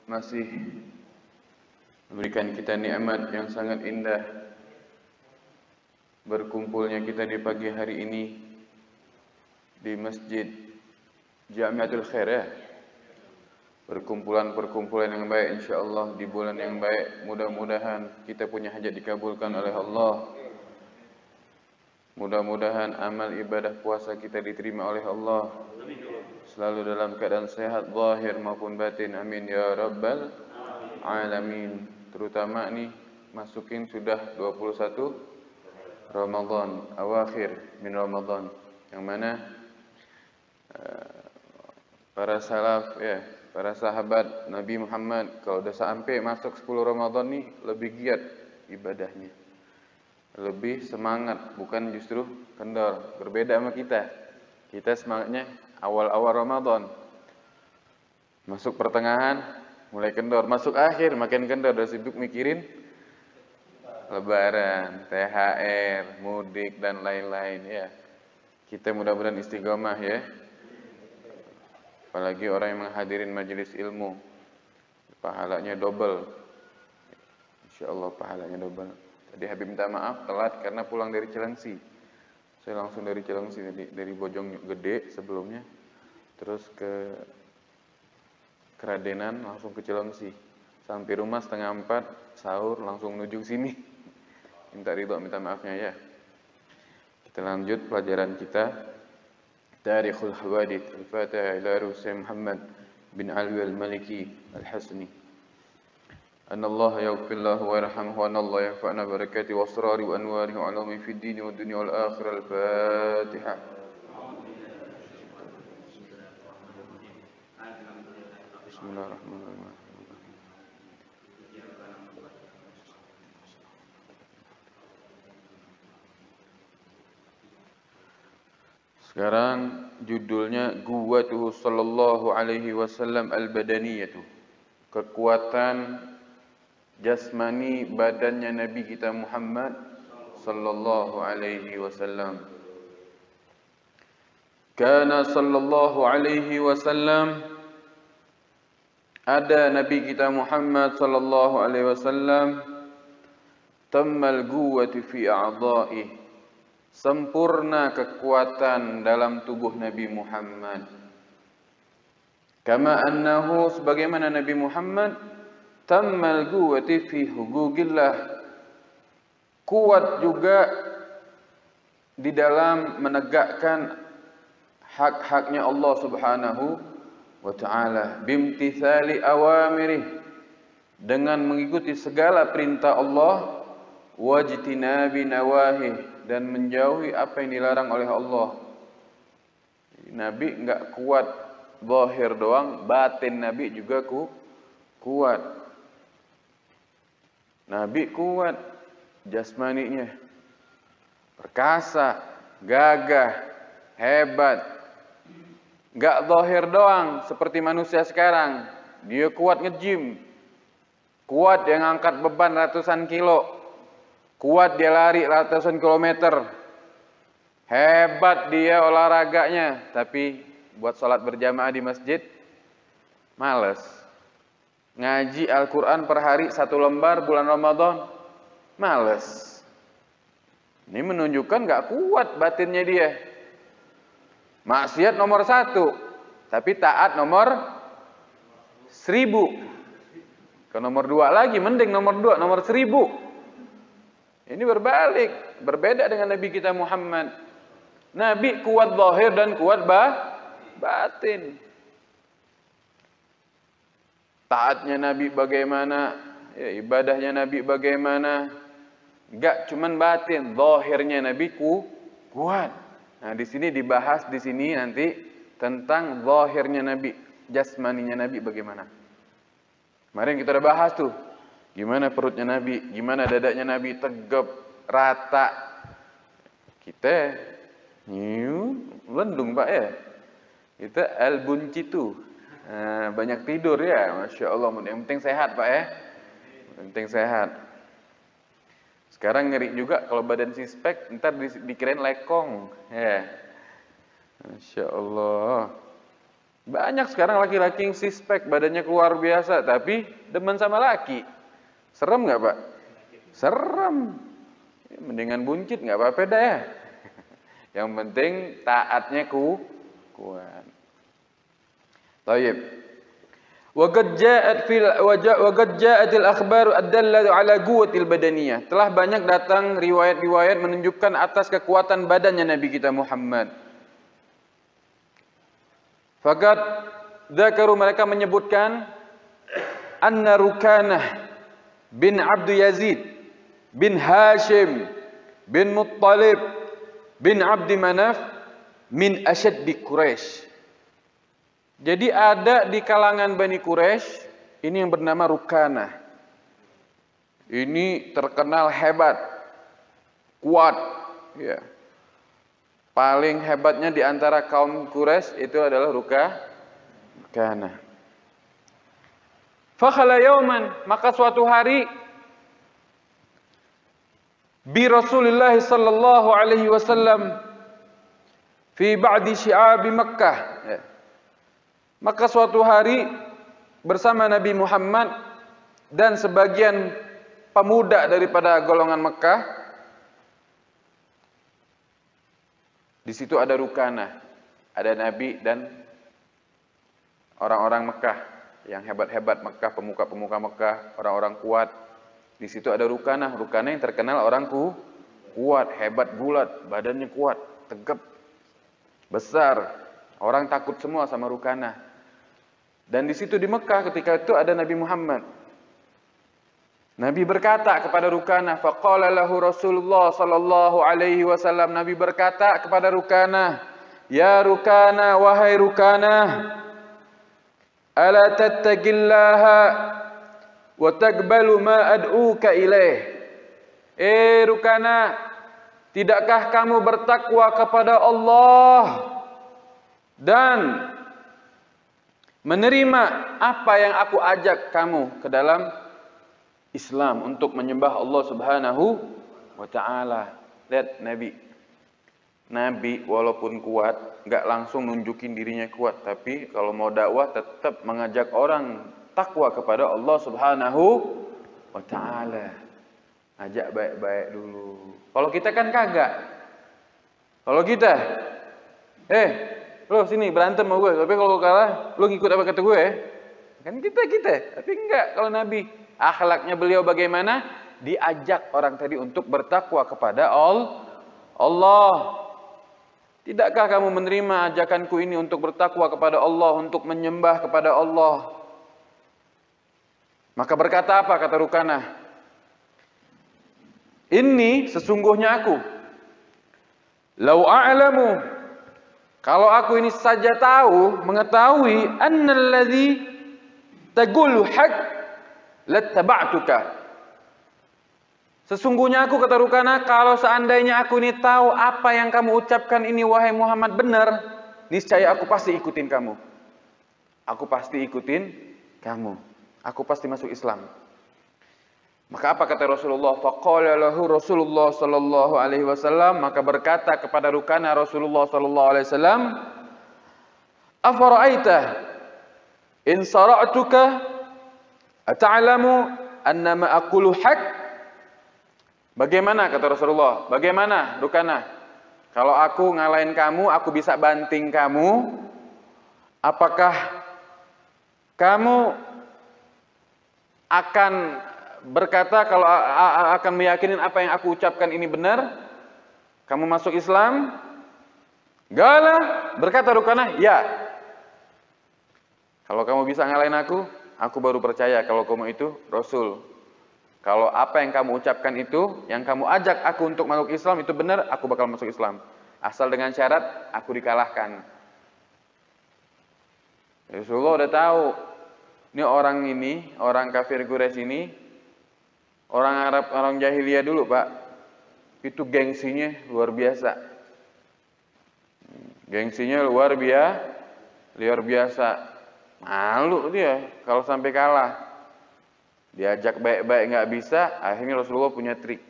masih memberikan kita nikmat yang sangat indah, berkumpulnya kita di pagi hari ini di Masjid Jamiatul Khair, ya. Perkumpulan yang baik insyaallah di bulan yang baik. Mudah-mudahan kita punya hajat dikabulkan oleh Allah. Mudah-mudahan amal ibadah puasa kita diterima oleh Allah. Selalu dalam keadaan sehat zahir maupun batin. Amin ya rabbal alamin. Terutama nih masukin sudah 21 Ramadan, awakhir min Ramadan, yang mana para salaf, ya, para sahabat Nabi Muhammad kalau udah sampai masuk 10 Ramadan nih lebih giat ibadahnya, lebih semangat, bukan justru kendor. Berbeda sama kita. Kita semangatnya awal-awal Ramadan, masuk pertengahan mulai kendor, masuk akhir makin kendor, udah sibuk mikirin Lebaran, THR, mudik dan lain-lain, ya. Kita mudah-mudahan istiqomah, ya. Apalagi orang yang menghadirin majelis ilmu, pahalanya double. Insyaallah pahalanya double. Tadi Habib minta maaf telat karena pulang dari Cilengsi. Saya langsung dari Cilengsi, dari Bojonggede sebelumnya, terus ke Keradenan, langsung ke Cilengsi. Sampai rumah 3:30, sahur, langsung menuju sini. Minta ridho, minta maafnya, ya. Kita lanjut pelajaran kita. Tarikhul Hawadith, Al-Fatiha ila Rusi Muhammad bin Alwi al-Maliki al-Hasni. Anna Allah yaghfir lahu wa yarhamhu wa anna Allah yanfa'na barakatihi wa asrari wa anwarihi wa ulumi fid din wa dunya wal akhirah. Al-Fatiha. Bismillahirrahmanirrahim. Sekarang judulnya Quwwatuhu sallallahu alaihi wasallam al-badaniyatu. Kekuatan jasmani badannya Nabi kita Muhammad sallallahu alaihi wasallam. Kana sallallahu alaihi wasallam, ada Nabi kita Muhammad sallallahu alaihi wasallam, tammal quwwati fi a'dha'ihi, sempurna kekuatan dalam tubuh Nabi Muhammad. Kama annahu, sebagaimana Nabi Muhammad, tammal quwwati fi hugugillah, kuat juga di dalam menegakkan hak-haknya Allah Subhanahu wa ta'ala, bimtithali awamirih, dengan mengikuti segala perintah Allah, wajtinabi nawahih, dan menjauhi apa yang dilarang oleh Allah. Nabi enggak kuat zahir doang, batin Nabi juga kuat. Nabi kuat jasmaninya, perkasa, gagah, hebat. Enggak zahir doang seperti manusia sekarang. Dia kuat nge-gym, kuat dia ngangkat beban ratusan kilo, kuat dia lari ratusan kilometer, hebat dia olahraganya, tapi buat sholat berjamaah di masjid males. Ngaji Al-Quran per hari 1 lembar bulan Ramadan males. Ini menunjukkan gak kuat batinnya dia. Maksiat nomor 1, tapi taat nomor 1000. Ke nomor 2 lagi, mending nomor 2, nomor 1000. Ini berbalik, berbeda dengan Nabi kita Muhammad. Nabi kuat zahir dan kuat batin. Taatnya Nabi bagaimana, ya, ibadahnya Nabi bagaimana. Enggak cuman batin, zahirnya Nabi kuat. Nah, di sini dibahas di sini nanti tentang zahirnya Nabi, jasmaninya Nabi bagaimana. Kemarin kita udah bahas tuh. Gimana perutnya Nabi, gimana dadanya Nabi, tegap, rata. Kita lendung Pak, ya. Kita al-buncitu. Banyak tidur, ya. Masya Allah. Yang penting sehat Pak, ya. Yang penting sehat. Sekarang ngeri juga kalau badan sispek, ntar dikirain lekong, ya. Masya Allah. Banyak sekarang laki-laki yang sispek, badannya keluar biasa, tapi demen sama laki. Serem nggak Pak? Serem. Ya, mendingan buncit nggak apa-apa dah ya. Yang penting taatnya kuat. Tayyib. Waqad ja'atil akhbar ad-dallatu ala quwwatil badaniyah. Telah banyak datang riwayat-riwayat menunjukkan atas kekuatan badannya Nabi kita Muhammad. Faqad dzakaru, mereka menyebutkan anna Rukanah bin Abdu Yazid bin Hashim bin Muttalib bin Abdi Manaf min asyaddi Quraisy. Jadi ada di kalangan Bani Quraisy ini yang bernama Rukanah. Ini terkenal hebat, kuat, ya. Paling hebatnya di antara kaum Quraisy itu adalah Rukanah. Fakhala yauman, maka suatu hari bi Rasulillah sallallahu alaihi wasallam fi ba'di syi'abi Makkah. Ya. Maka suatu hari bersama Nabi Muhammad dan sebagian pemuda daripada golongan Mekah, di situ ada Rukanah, ada Nabi dan orang-orang Mekah yang hebat-hebat Mekah, pemuka-pemuka Mekah, orang-orang kuat. Di situ ada Rukanah yang terkenal orang kuat, hebat, bulat, badannya kuat, tegap, besar. Orang takut semua sama Rukanah. Dan di situ di Mekah ketika itu ada Nabi Muhammad. Nabi berkata kepada Rukanah, faqala lahu Rasulullah sallallahu alaihi wasallam, Nabi berkata kepada Rukanah, ya Rukanah, wahai Rukanah, ala tattaqillaha wa taqbalu ma ad'uka ilaih. Rukanah, tidakkah kamu bertakwa kepada Allah dan menerima apa yang aku ajak kamu ke dalam Islam untuk menyembah Allah Subhanahu wa taala. Lihat Nabi walaupun kuat, enggak langsung nunjukin dirinya kuat, tapi kalau mau dakwah tetap mengajak orang takwa kepada Allah Subhanahu wa taala. Ajak baik-baik dulu. Kalau kita kan kagak. Kalau kita lo sini berantem sama gue, tapi kalau kalah lo ngikut apa kata gue, kan kita, tapi enggak. Kalau Nabi, akhlaknya beliau bagaimana? Diajak orang tadi untuk bertakwa kepada Allah. Tidakkah kamu menerima ajakanku ini untuk bertakwa kepada Allah, untuk menyembah kepada Allah? Maka berkata apa kata Rukanah? Ini sesungguhnya aku, lau a'lamu, kalau aku ini saja mengetahui annalladzi taqulu haq lattaba'tuka. Sesungguhnya aku, kata Rukanah, kalau seandainya aku ini tahu apa yang kamu ucapkan ini wahai Muhammad benar, niscaya aku pasti ikutin kamu. Aku pasti ikutin kamu. Aku pasti masuk Islam. Maka apa kata Rasulullah? Faqala lahu Rasulullah sallallahu alaihi wasallam, maka berkata kepada Rukanah Rasulullah sallallahu alaihi wasallam, afara'aita in sara'tuka ata'lamu annama aqulu haq? Bagaimana kata Rasulullah? Bagaimana Rukanah? Kalau aku ngalahin kamu, aku bisa banting kamu, apakah kamu akan berkata kalau akan meyakinin apa yang aku ucapkan ini benar, kamu masuk Islam? Gala, berkata Rukanah, ya. Kalau kamu bisa ngalahin aku baru percaya kalau kamu itu Rasul. Kalau apa yang kamu ucapkan itu, yang kamu ajak aku untuk masuk Islam itu benar, aku bakal masuk Islam. Asal dengan syarat aku dikalahkan. Rasulullah udah tahu, ini orang kafir Quraisy ini, orang Arab, orang jahiliyah dulu Pak, itu gengsinya luar biasa. Gengsinya luar biasa. Malu dia kalau sampai kalah. Diajak baik-baik nggak bisa, akhirnya Rasulullah punya trik.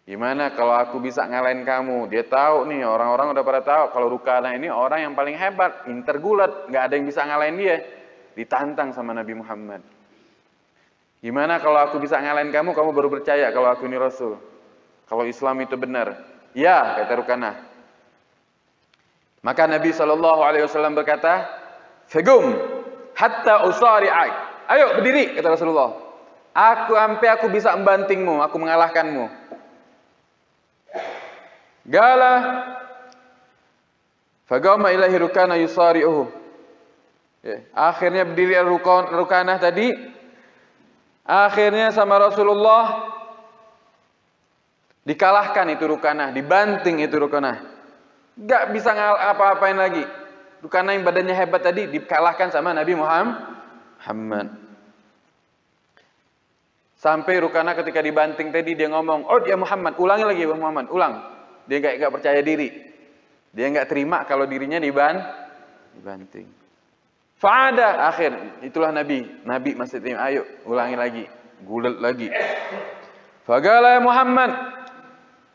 Gimana kalau aku bisa ngalahin kamu? Dia tahu nih, orang-orang udah pada tahu kalau Rukanah ini orang yang paling hebat, pinter gulat, nggak ada yang bisa ngalahin dia. Ditantang sama Nabi Muhammad. Gimana kalau aku bisa ngalahin kamu, kamu baru percaya kalau aku ini Rasul? Kalau Islam itu benar. Ya, kata Rukanah. Maka Nabi SAW berkata, "Fegum hatta usari'ak." Ayo berdiri, kata Rasulullah. Aku bisa membantingmu, aku mengalahkanmu. Gala fagama ilahi Rukanah yusari'uhu. Akhirnya berdiri Rukanah tadi. Akhirnya sama Rasulullah dikalahkan itu Rukanah, dibanting itu Rukanah. Gak bisa apa-apain lagi. Rukanah yang badannya hebat tadi dikalahkan sama Nabi Muhammad. Sampai Rukanah ketika dibanting tadi dia ngomong, "Oh ya Muhammad, ulangi lagi ya Muhammad, ulang." Dia gak percaya diri. Dia gak terima kalau dirinya dibanting. Fa'ada, akhir itulah Nabi masih terima, ayo ulangi lagi, gulat lagi. Fagala ya Muhammad.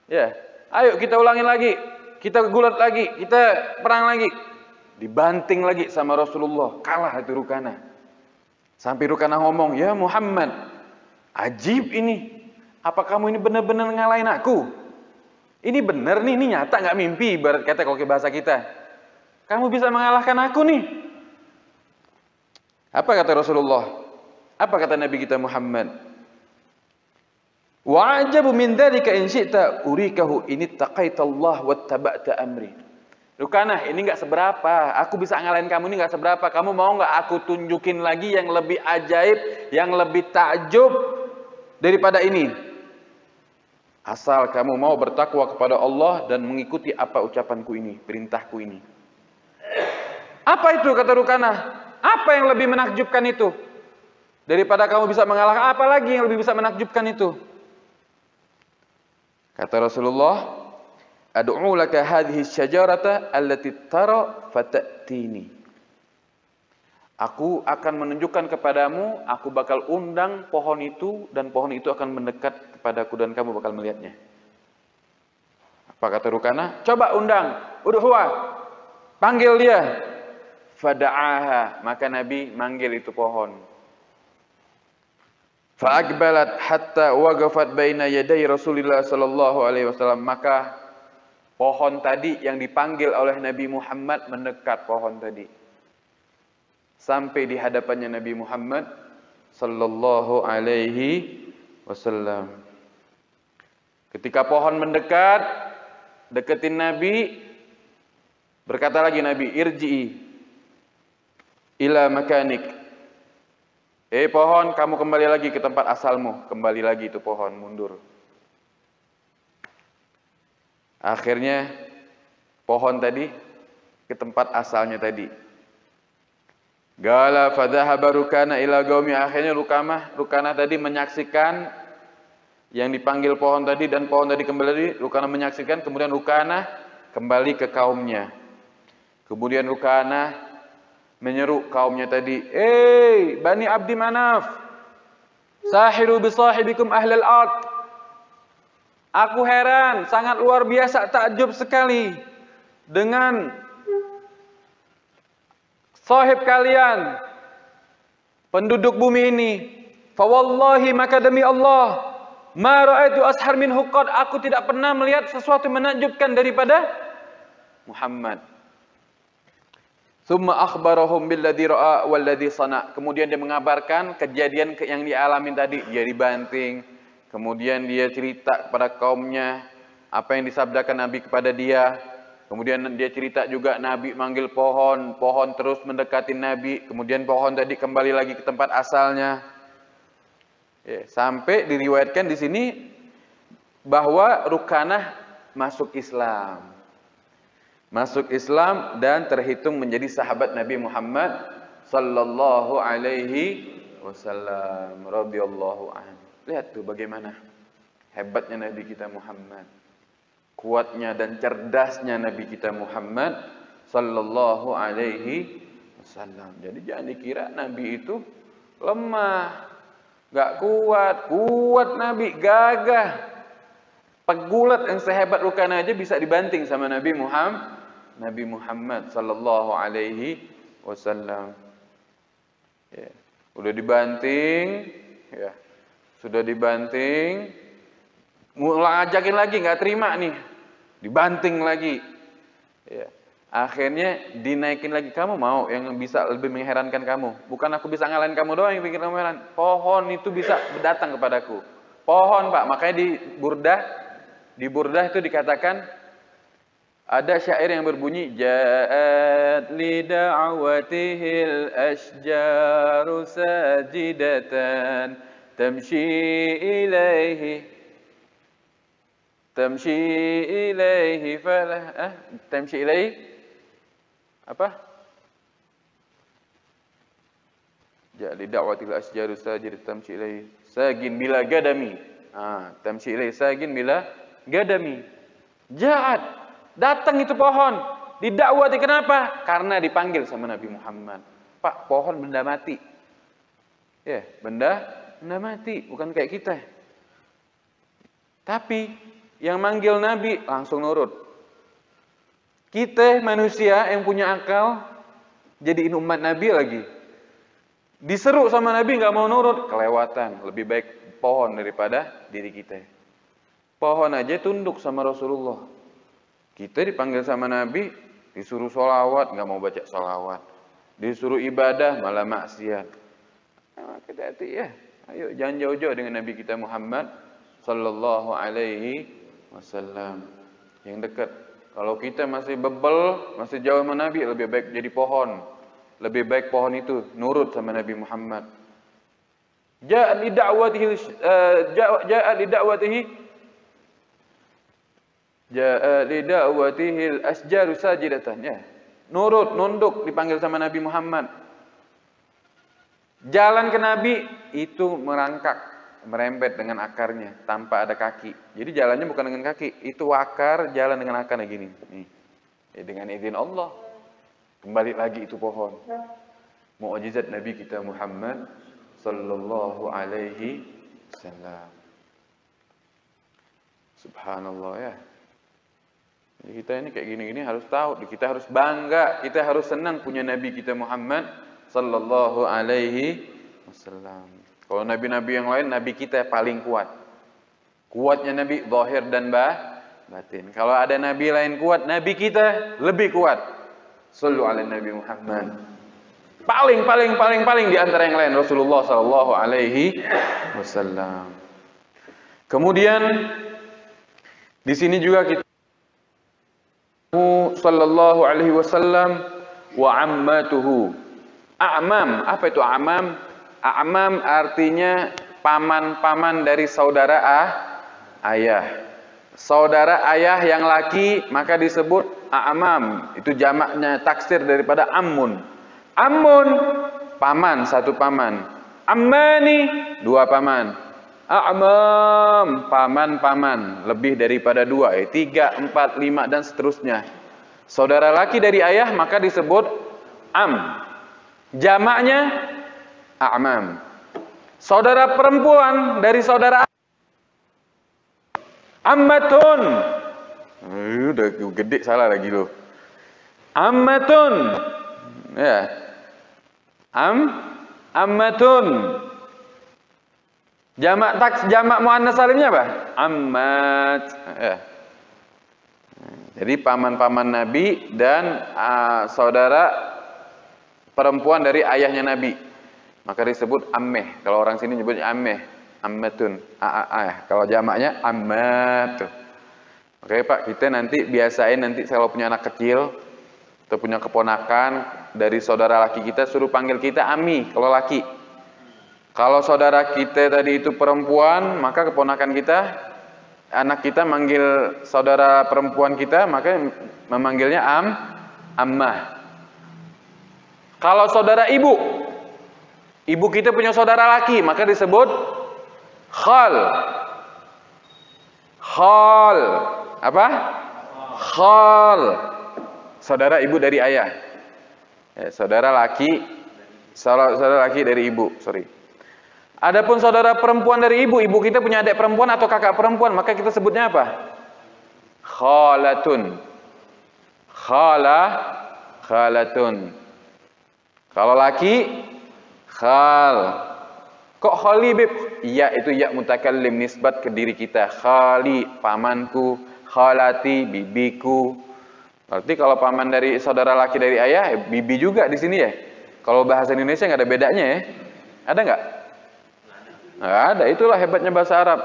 Ya, ayo kita ulangi lagi. Kita gulat lagi, kita perang lagi. Dibanting lagi sama Rasulullah, kalah itu Rukanah. Sampai Rukanah ngomong, "Ya Muhammad, ajib ini. Apa kamu ini benar-benar ngalahin aku? Ini benar nih, ini nyata nggak mimpi, ibarat kata kalau ke bahasa kita. Kamu bisa mengalahkan aku nih." Apa kata Rasulullah? Apa kata Nabi kita Muhammad? "Wa ajabu min dzalika in syi'ta urikahu in ittaqaitallah wattaba'ta amri." Rukanah, ini enggak seberapa. Aku bisa ngalahin kamu ini enggak seberapa. Kamu mau enggak aku tunjukin lagi yang lebih ajaib, yang lebih takjub daripada ini? Asal kamu mau bertakwa kepada Allah dan mengikuti apa ucapanku ini, perintahku ini. Apa itu kata Rukanah? Apa yang lebih menakjubkan itu? Daripada kamu bisa mengalahkan, apa lagi yang lebih bisa menakjubkan itu? Kata Rasulullah, "Ad'u laka hadhihi syajarata allati tara fata'tini." Aku akan menunjukkan kepadamu, aku bakal undang pohon itu dan pohon itu akan mendekat kepadaku dan kamu bakal melihatnya. Apa kata Rukanah? Coba undang, udhuwa, panggil dia. Fada'aha, maka Nabi manggil itu pohon. Fa'aqbalat hatta waqafat baina yaday Rasulillah sallallahu alaihi wasallam, maka pohon tadi yang dipanggil oleh Nabi Muhammad mendekat pohon tadi. Sampai di hadapannya Nabi Muhammad sallallahu alaihi wasallam. Ketika pohon mendekat, deketin Nabi, berkata lagi Nabi, "Irji'i ila makanik." Pohon, kamu kembali lagi ke tempat asalmu. Kembali lagi itu pohon, mundur. Akhirnya pohon tadi ke tempat asalnya tadi. Gala fadhahaba Rukanah ila qaumi. Akhirnya Rukanah tadi menyaksikan yang dipanggil pohon tadi dan pohon tadi kembali. Rukanah menyaksikan, kemudian Rukanah kembali ke kaumnya. Kemudian Rukanah menyeru kaumnya tadi, Bani Abdi Manaf, sahiru bisahibikum ahlal ard." Aku heran, sangat luar biasa, takjub sekali dengan sahib kalian, penduduk bumi ini. Fa wallahi, maka demi Allah, ma ra'aitu ashar min huqad, aku tidak pernah melihat sesuatu menakjubkan daripada Muhammad. Tsumma akhbarahum billadzi ra'a walladzi sana. Kemudian dia mengabarkan kejadian yang dialami tadi, dia dibanting. Kemudian dia cerita kepada kaumnya apa yang disabdakan Nabi kepada dia. Kemudian dia cerita juga Nabi manggil pohon, pohon terus mendekati Nabi. Kemudian pohon tadi kembali lagi ke tempat asalnya. Sampai diriwayatkan di sini bahwa Rukanah masuk Islam. Masuk Islam dan terhitung menjadi sahabat Nabi Muhammad sallallahu alaihi wasallam radhiyallahu anhu. Lihat tuh bagaimana hebatnya Nabi kita Muhammad. Kuatnya dan cerdasnya Nabi kita Muhammad sallallahu alaihi wasallam. Jadi jangan dikira Nabi itu lemah, enggak kuat. Kuat Nabi, gagah. Pegulat yang sehebat Rukana aja bisa dibanting sama Nabi Muhammad sallallahu alaihi wasallam. Ya. Udah dibanting, ya. Sudah dibanting, mulai ajakin lagi nggak terima nih. Dibanting lagi. Ya. Akhirnya dinaikin lagi. Kamu mau yang bisa lebih mengherankan kamu? Bukan aku bisa ngalahin kamu doang yang bikin kamu heran. Pohon itu bisa datang kepadaku. Pohon, Pak. Makanya di Burdah itu dikatakan ada syair yang berbunyi ja'at li da'watihil asjaru sajidatan tamshi ilaihi falah tamshi ilaihi apa? Ja'at li da'watihil asjaru sajidatan tamshi ilaihi sagin bila gadami. Tamshi ilaihi sagin bila gadami. Ja'at, datang itu pohon, didakwati. Kenapa? Karena dipanggil sama Nabi Muhammad. Pak, pohon benda mati. Ya, benda mati, bukan kayak kita. Tapi yang manggil Nabi langsung nurut. Kita manusia yang punya akal jadiin umat Nabi lagi. Diseru sama Nabi nggak mau nurut, kelewatan. Lebih baik pohon daripada diri kita. Pohon aja tunduk sama Rasulullah. Kita dipanggil sama Nabi, disuruh sholawat, nggak mau baca sholawat. Disuruh ibadah, malah maksiat. Hati-hati ya. Ayo jangan jauh-jauh dengan Nabi kita Muhammad sallallahu alaihi wasallam. Yang dekat. Kalau kita masih bebel, masih jauh sama Nabi, lebih baik jadi pohon. Lebih baik pohon itu nurut sama Nabi Muhammad. Ja'a li da'watihil asjaru sajidatan, ya. Nurut, nunduk dipanggil sama Nabi Muhammad. Jalan ke Nabi itu merangkak, merembet dengan akarnya tanpa ada kaki. Jadi jalannya bukan dengan kaki, itu akar jalan dengan akarnya gini. Nih. Ya, dengan izin Allah. Kembali lagi itu pohon. Mukjizat Nabi kita Muhammad sallallahu alaihi wasallam. Subhanallah ya. Kita ini kayak gini-gini harus tahu, kita harus bangga, kita harus senang punya Nabi kita Muhammad sallallahu alaihi wasallam. Kalau nabi-nabi yang lain, nabi kita paling kuat. Kuatnya Nabi zahir dan batin. Kalau ada nabi lain kuat, nabi kita lebih kuat. Sallu ala Nabi Muhammad. Paling di antara yang lain Rasulullah sallallahu alaihi wasallam. Kemudian di sini juga kita sallallahu alaihi wasallam wa ammatuhu. A'mam, apa itu a'mam? A'mam artinya paman-paman dari saudara ayah. Saudara ayah yang laki maka disebut a'mam. Itu jamaknya taksir daripada ammun. Ammun paman, satu paman. Ammani dua paman. A'mam paman-paman lebih daripada dua, 3, 4, 5 dan seterusnya. Saudara laki dari ayah maka disebut am. Jamaknya a'mam. Saudara perempuan dari saudara ammatun. Udah gede salah lagi loh. Ammatun. Ya. Ammatun. Jamak muannas salimnya apa? Ammat. Ya. Jadi paman-paman Nabi dan saudara perempuan dari ayahnya Nabi. Maka disebut ammeh. Kalau orang sini nyebutnya ammeh, ammatun. Kalau jamaknya ammat. Oke Pak, kita nanti biasain nanti kalau punya anak kecil atau punya keponakan dari saudara laki kita suruh panggil kita Ami kalau laki. Kalau saudara kita tadi itu perempuan, maka keponakan kita, anak kita manggil saudara perempuan kita, maka memanggilnya ammah. Kalau saudara ibu kita punya saudara laki, maka disebut khal. Khal. Apa? Khal. Saudara ibu dari ayah. Saudara laki dari ibu, sorry. Adapun saudara perempuan dari ibu, ibu kita punya adik perempuan atau kakak perempuan, maka kita sebutnya apa? Khalatun. Khalatun. Kalau laki, khal. Kok khali, Bib? Ya, itu ya mutakallim, nisbat ke diri kita. Khali, pamanku. Khalati, bibiku. Berarti kalau paman dari saudara laki dari ayah, bibi juga di sini ya. Kalau bahasa Indonesia nggak ada bedanya ya. Ada nggak? Nggak ada. Itulah hebatnya bahasa Arab.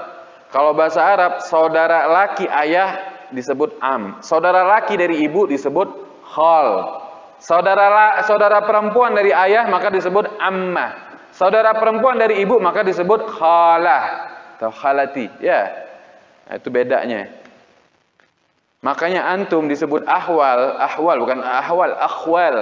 Kalau bahasa Arab, saudara laki ayah disebut am. Saudara laki dari ibu disebut khal. Saudara perempuan dari ayah maka disebut ammah. Saudara perempuan dari ibu maka disebut khalah atau khalati. Ya, nah, itu bedanya. Makanya antum disebut ahwal bukan ahwal, akhwal.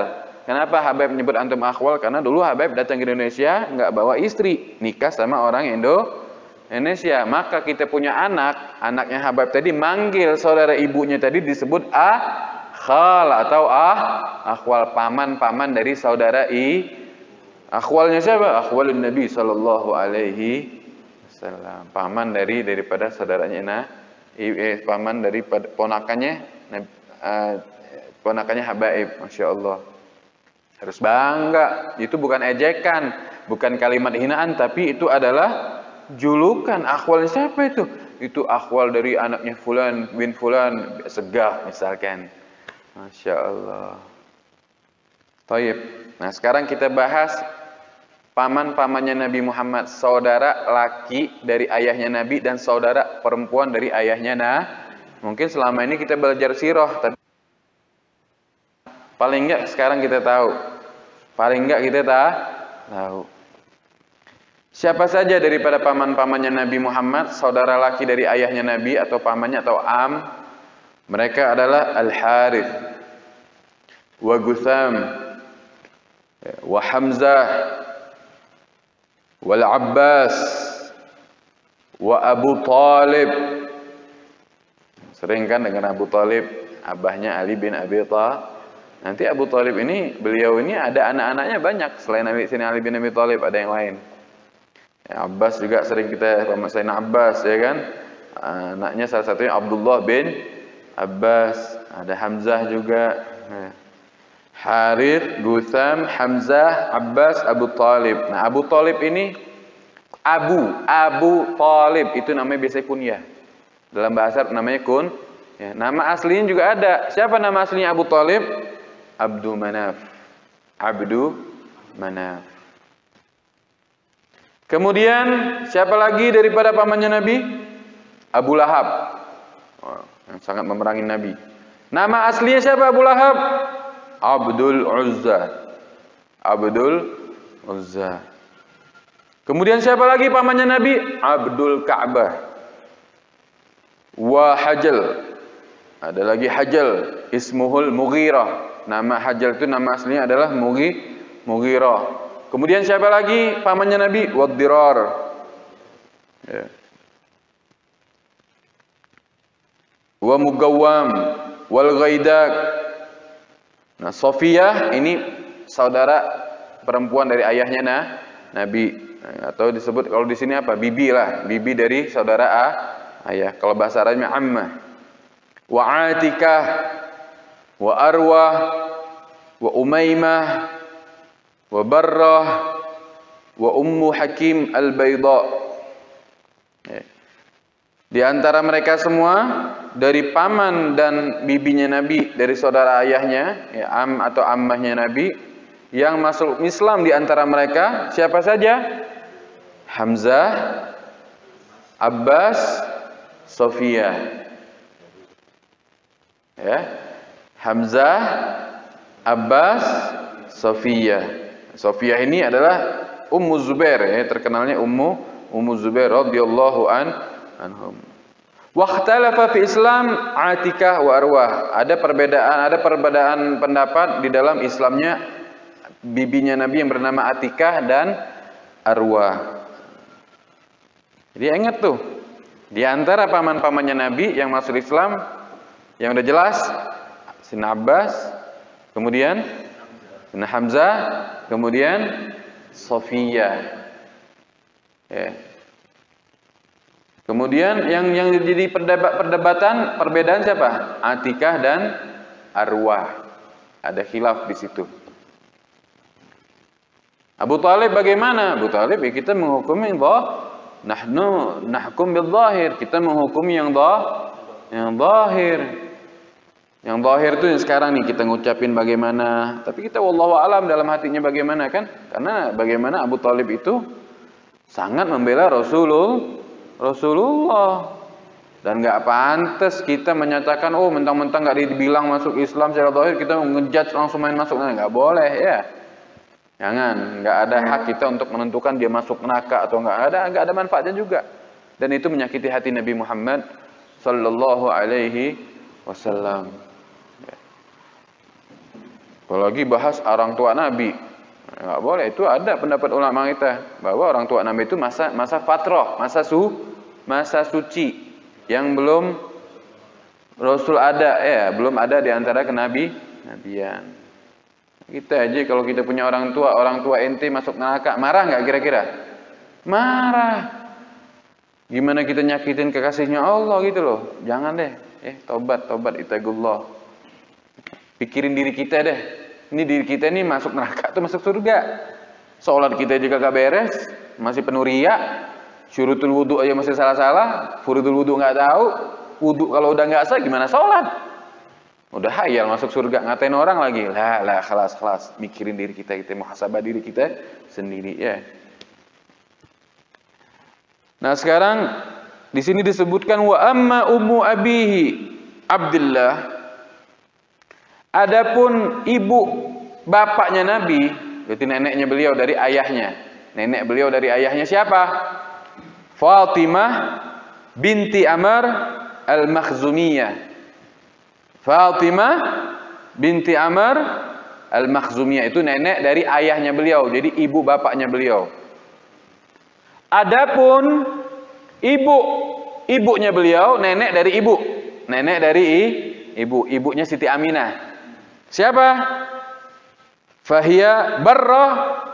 Kenapa Habib menyebut antum akhwal? Karena dulu Habib datang ke Indonesia nggak bawa istri, nikah sama orang Indonesia. Maka kita punya anaknya Habib tadi manggil saudara ibunya tadi disebut khal atau akhwal, paman dari saudara akhwalnya siapa? Akhwalun Nabi sallallahu alaihi wasallam. Paman daripada saudaranya paman daripada ponakannya Habaib. Masya Allah, harus bangga. Itu bukan ejekan, bukan kalimat hinaan, tapi itu adalah julukan. Akhwalnya siapa itu? Itu akhwal dari anaknya fulan bin fulan, Segaf misalkan. Masya Allah. Taib. Nah, sekarang kita bahas paman-pamannya Nabi Muhammad, saudara laki dari ayahnya Nabi dan saudara perempuan dari ayahnya Mungkin selama ini kita belajar sirah, tapi paling enggak sekarang kita tahu. Paling enggak kita tahu. Siapa saja daripada paman-pamannya Nabi Muhammad, saudara laki dari ayahnya Nabi atau pamannya atau am, mereka adalah Al-Harith wa Gutham wa Hamzah wal Abbas wa Abu Talib. Sering kan dengan Abu Talib, abahnya Ali bin Abi Thalib. Nanti Abu Talib ini, beliau ini ada anak-anaknya banyak. Selain Ali bin Abi Thalib ada yang lain. Ya, Abbas juga sering kita Sayyidina Abbas, ya kan? Anaknya salah satunya Abdullah bin Abbas. Ada Hamzah juga. Harith, Gutham, Hamzah, Abbas, Abu Talib. Nah, Abu Talib ini Abu Talib itu namanya biasa kunyah. Dalam bahasa Arab namanya ya, nama aslinya juga ada. Siapa nama aslinya Abu Talib? Abdu Manaf. Kemudian siapa lagi daripada pamannya Nabi? Abu Lahab. Yang sangat memerangi Nabi. Nama aslinya siapa Abu Lahab? Abdul Uzza. Kemudian siapa lagi pamannya Nabi? Abdul Ka'bah. Wa Hajal. Ada lagi Hajal, ismuhul Mughirah. Nama Hajal itu nama aslinya adalah Mughirah. Kemudian siapa lagi pamannya Nabi? Wad-Dirar. Ya. Wa Mugawwam wal Ghaidak. Nah, Sofiyah ini saudara perempuan dari ayahnya Nabi, atau disebut kalau di sini apa? Bibi lah, bibi dari saudara ayah. Kalau bahasa Arabnya ammah. Wa Atikah, wa Arwah, wa Umaymah, wa Barrah, wa Ummu Hakim al-Bayda. Di antara mereka semua dari paman dan bibinya Nabi, dari saudara ayahnya, ya, am atau ammahnya Nabi, yang masuk Islam di antara mereka siapa saja? Hamzah, Abbas, Sofiyah. Ya. Hamzah, Abbas, Sofiyah. Sofiyah ini adalah Ummu Zubair, ya, terkenalnya Ummu Zubair radhiyallahu anhum. Wakhtalafa fi Islam Atikah wa Arwah. Ada perbedaan pendapat di dalam Islamnya bibinya Nabi yang bernama Atikah dan Arwah. Jadi ingat tuh, di antara paman-pamannya Nabi yang masuk Islam yang udah jelas Sayyidina Abbas, kemudian Sayyidina Hamzah, kemudian Sofiyah. Ya. Kemudian yang jadi perbedaan siapa? Atikah dan arwah. Ada khilaf di situ. Abu Talib bagaimana? Abu Talib ya kita menghukumi nahnu nahkum bil zahir. Kita menghukumi yang zahir. Yang zahir itu yang sekarang nih kita ngucapin bagaimana. Tapi kita wallahu alam dalam hatinya bagaimana kan? Karena bagaimana Abu Talib itu sangat membela Rasulullah. Dan nggak pantas kita menyatakan oh mentang-mentang nggak dibilang masuk Islam secara zahir kita ngejudge langsung main masuk, nggak boleh ya. Jangan, nggak ada hak kita untuk menentukan dia masuk neraka atau nggak ada manfaatnya juga. Dan itu menyakiti hati Nabi Muhammad sallallahu alaihi wasallam. Apalagi bahas orang tua Nabi, nggak boleh. Itu ada pendapat ulama kita bahwa orang tua Nabi itu masa fatrah, masa suci yang belum Rasul ada ya, belum ada di antara kenabian. Kita aja kalau kita punya orang tua ente masuk neraka, marah nggak kira-kira? Marah. Gimana kita nyakitin kekasihnya Allah gitu loh. Jangan deh. Tobat itagullah. Pikirin diri kita deh. Ini diri kita nih masuk neraka atau masuk surga. Sholat kita juga gak beres, masih penuh riya. Syurutul wudu aja masih salah-salah. Furudul wudu nggak tahu. Wudu kalau udah nggak sah gimana sholat? Udah hayal masuk surga, ngatain orang lagi. Lah, kelas. Mikirin diri kita muhasabah diri kita sendiri ya. Nah, sekarang di sini disebutkan wa amma ummu abihi Abdullah. Adapun ibu bapaknya Nabi, berarti neneknya beliau dari ayahnya. Nenek beliau dari ayahnya siapa? Fatimah binti Amr al-Makhzumiyah. Fatimah binti Amr al-Makhzumiyah itu nenek dari ayahnya beliau, jadi ibu bapaknya beliau. Adapun ibunya beliau, nenek dari ibunya Siti Aminah. Siapa? Fahiyah Barrah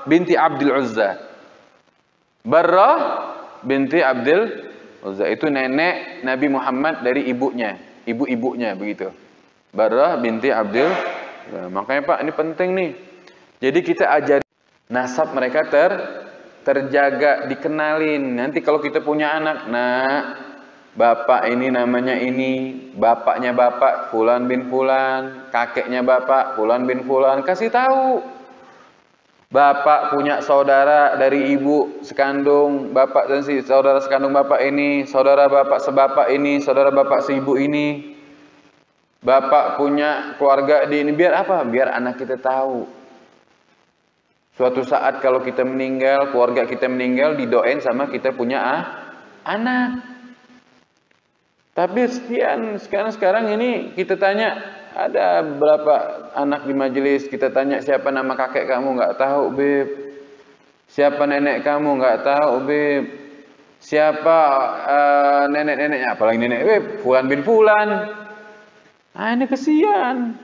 binti Abdul Uzza. Barrah binti Abdul Uzza itu nenek Nabi Muhammad dari ibunya begitu. Barrah binti Abdul. Nah, makanya Pak ini penting nih. Jadi kita ajari nasab mereka terjaga, dikenalin. Nanti kalau kita punya anak, nah bapak ini namanya ini, bapaknya bapak Fulan bin Fulan, kakeknya bapak Fulan bin Fulan, kasih tahu. Bapak punya saudara dari ibu sekandung bapak dan saudara sekandung bapak ini, saudara bapak sebapak ini, saudara bapak seibu ini. Bapak punya keluarga di ini, biar apa? Biar anak kita tahu. Suatu saat kalau kita meninggal, keluarga kita meninggal, didoain sama kita punya anak. Tapi sekarang ini kita tanya, ada berapa anak di majelis, kita tanya siapa nama kakek kamu, nggak tahu beb. Siapa nenek kamu, nggak tahu beb. Siapa nenek-neneknya, apalagi nenek beb, Fulan bin Fulan. Nah ini kesian.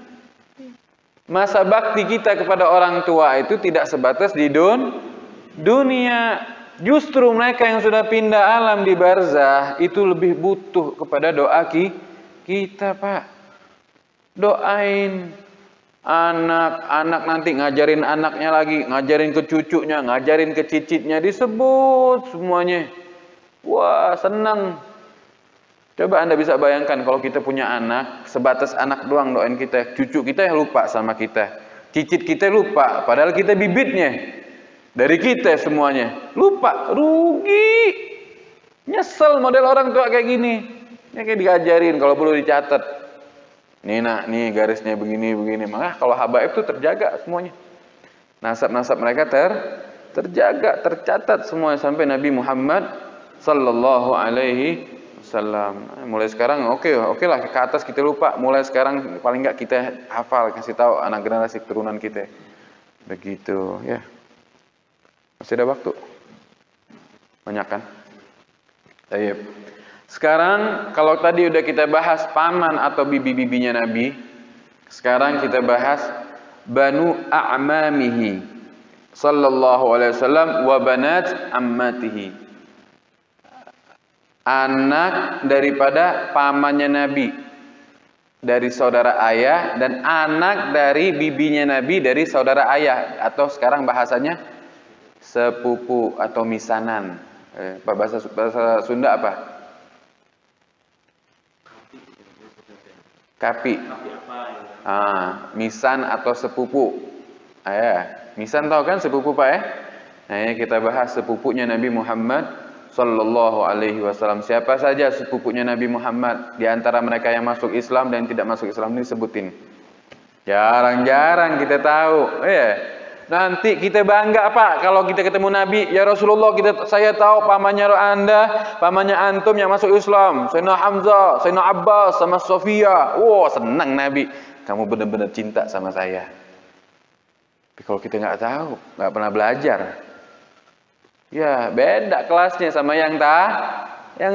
Masa bakti kita kepada orang tua itu tidak sebatas di dunia. Justru mereka yang sudah pindah alam di barzah itu lebih butuh kepada doa kita, Pak. Doain anak nanti ngajarin anaknya lagi, ngajarin ke cucunya, ngajarin ke cicitnya, disebut semuanya. Wah, senang. Coba Anda bisa bayangkan kalau kita punya anak, sebatas anak doang doain kita, cucu kita yang lupa sama kita, cicit kita lupa, padahal kita bibitnya dari kita semuanya, lupa, rugi, nyesel model orang tua kayak gini. Ini kayak diajarin kalau perlu dicatat. Nih nak, nih garisnya begini. Maka kalau habaib itu terjaga semuanya. Nasab-nasab mereka terjaga, tercatat semuanya sampai Nabi Muhammad sallallahu alaihi wasallam. Mulai sekarang oke lah ke atas kita lupa, mulai sekarang paling enggak kita hafal, kasih tahu anak generasi keturunan kita. Begitu ya. Masih ada waktu? Banyak kan? Baik. Sekarang kalau tadi udah kita bahas paman atau bibi-bibinya Nabi, sekarang kita bahas banu a'mamihi sallallahu alaihi wasallam wa banat ammatihi. anak daripada pamannya Nabi dari saudara ayah, dan anak dari bibinya Nabi dari saudara ayah, atau sekarang bahasanya sepupu atau misanan. Bahasa Sunda apa? Kapi. Misan atau sepupu. Misan tahu kan sepupu Pak ya? Nah, kita bahas sepupunya Nabi Muhammad Sallallahu Alaihi Wasallam. Siapa saja sepupunya Nabi Muhammad di antara mereka yang masuk Islam dan tidak masuk Islam ini sebutin. Jarang-jarang kita tahu. Nanti kita bangga Pak kalau kita ketemu Nabi. Ya Rasulullah, saya tahu pamannya Anda, pamannya antum yang masuk Islam. Sayyidina Hamzah, Sayyidina Abbas, sama Sofia. Senang Nabi. Kamu benar-benar cinta sama saya. Tapi kalau kita nggak tahu, nggak pernah belajar, ya beda kelasnya sama yang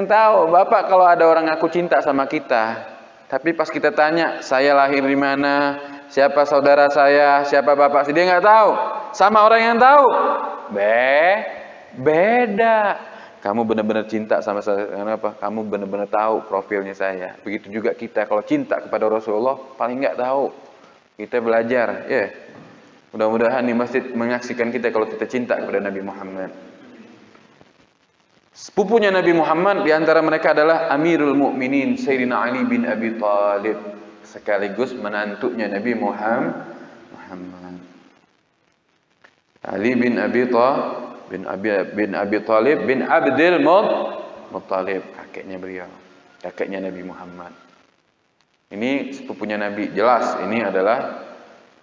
tahu. Bapak kalau ada orang ngaku cinta sama kita, tapi pas kita tanya, saya lahir di mana, siapa saudara saya, siapa bapak saya, dia nggak tahu. Sama orang yang tahu, beda. Kamu benar-benar cinta sama saya, kenapa? Kamu benar-benar tahu profilnya saya. Begitu juga kita kalau cinta kepada Rasulullah, paling nggak tahu. Kita belajar, Mudah-mudahan di masjid menyaksikan kita kalau kita cinta kepada Nabi Muhammad. Sepupunya Nabi Muhammad di antara mereka adalah Amirul Mukminin Sayyidina Ali bin Abi Thalib, sekaligus menantunya Nabi Muhammad. Ali bin Abi Thalib bin Abdul Muttalib, kakeknya beliau, kakeknya Nabi Muhammad. Ini sepupunya Nabi, jelas ini adalah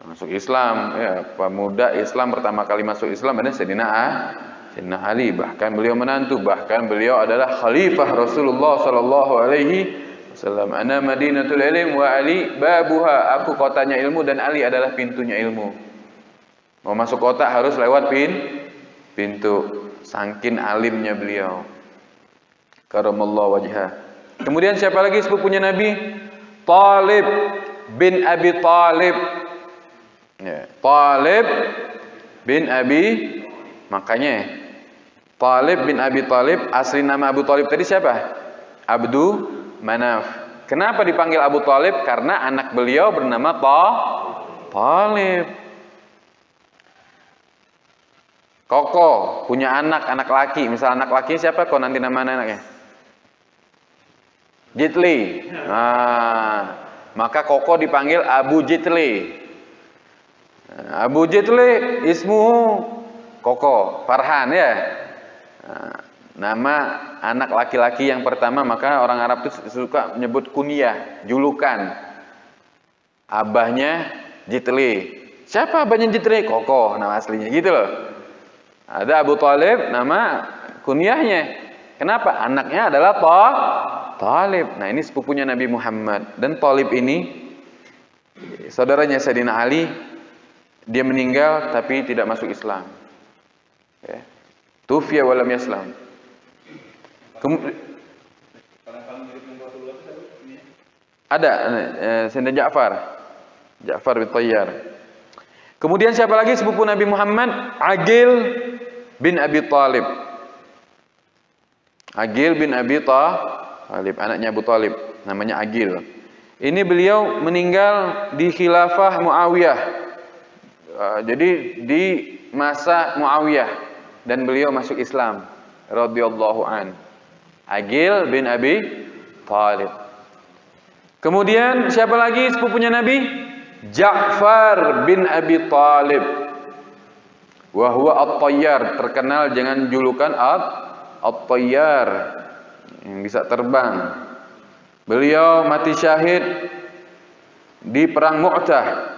masuk Islam, pemuda Islam pertama kali masuk Islam adalah Sayyidina Ali, bahkan beliau menantu, bahkan beliau adalah khalifah Rasulullah sallallahu alaihi wasallam. Ana Madinatul Ilm wa Ali babuha, aku kotanya ilmu dan Ali adalah pintunya ilmu. Mau masuk kota harus lewat pintu. Saking alimnya beliau. Karamallahu wajhah. Kemudian siapa lagi sepupunya Nabi? Talib bin Abi Talib. Talib bin Abi, makanya Talib bin Abi Talib, asli nama Abu Talib tadi siapa? Abdu Manaf. Kenapa dipanggil Abu Talib? Karena anak beliau bernama Talib. Koko punya anak laki, misal anak laki siapa? Kok nanti nama anaknya? Jitli. Maka Koko dipanggil Abu Jitli. Abu Jitli ismuhu Koko Farhan ya. Nama anak laki-laki yang pertama, maka orang Arab itu suka menyebut kunyah, julukan. Abahnya Jitli. Siapa abahnya Jitli? Koko nama aslinya gitu loh. Ada Abu Talib nama kunyahnya. Kenapa? Anaknya adalah Talib. Nah, ini sepupunya Nabi Muhammad. Dan Talib ini saudaranya Sayyidina Ali. Dia meninggal tapi tidak masuk Islam. Tufiya walam yaslam. Ada Sayyidina Ja'far bin Tayyar. Kemudian siapa lagi sepupu Nabi Muhammad? Aqil bin Abi Thalib. Aqil bin Abi Thalib, anaknya Abu Thalib, namanya Aqil. Ini beliau meninggal di khilafah Muawiyah. Jadi di masa Muawiyah, dan beliau masuk Islam radhiyallahu an. Aqil bin Abi Thalib. Kemudian siapa lagi sepupunya Nabi? Ja'far bin Abi Thalib. Wa huwa At-Tayyar, terkenal dengan julukan At-Tayyar, yang bisa terbang. Beliau mati syahid di perang Mu'tah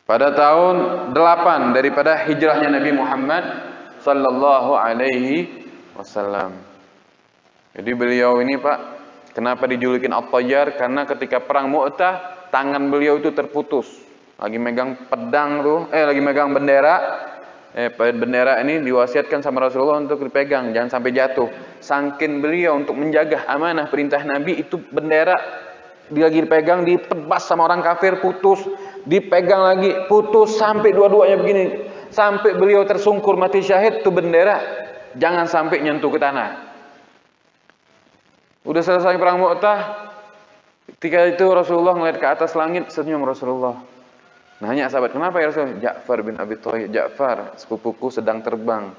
pada tahun 8 daripada hijrahnya Nabi Muhammad sallallahu alaihi wasallam. Jadi beliau ini Pak, kenapa dijulukin At-Tayyar? Karena ketika perang Mu'tah tangan beliau itu terputus. Lagi megang pedang tuh, lagi megang bendera. Bendera ini diwasiatkan sama Rasulullah untuk dipegang, jangan sampai jatuh. Saking beliau untuk menjaga amanah perintah Nabi, itu bendera dia lagi dipegang, ditebas sama orang kafir, putus, dipegang lagi, putus, sampai dua-duanya begini, sampai beliau tersungkur mati syahid, tuh bendera jangan sampai nyentuh ke tanah. Udah selesai perang Mu'tah, ketika itu Rasulullah melihat ke atas langit, senyum Rasulullah. Nanya sahabat, kenapa ya Rasul? Ja'far bin Abi Thalib, Ja'far, sepupuku sedang terbang.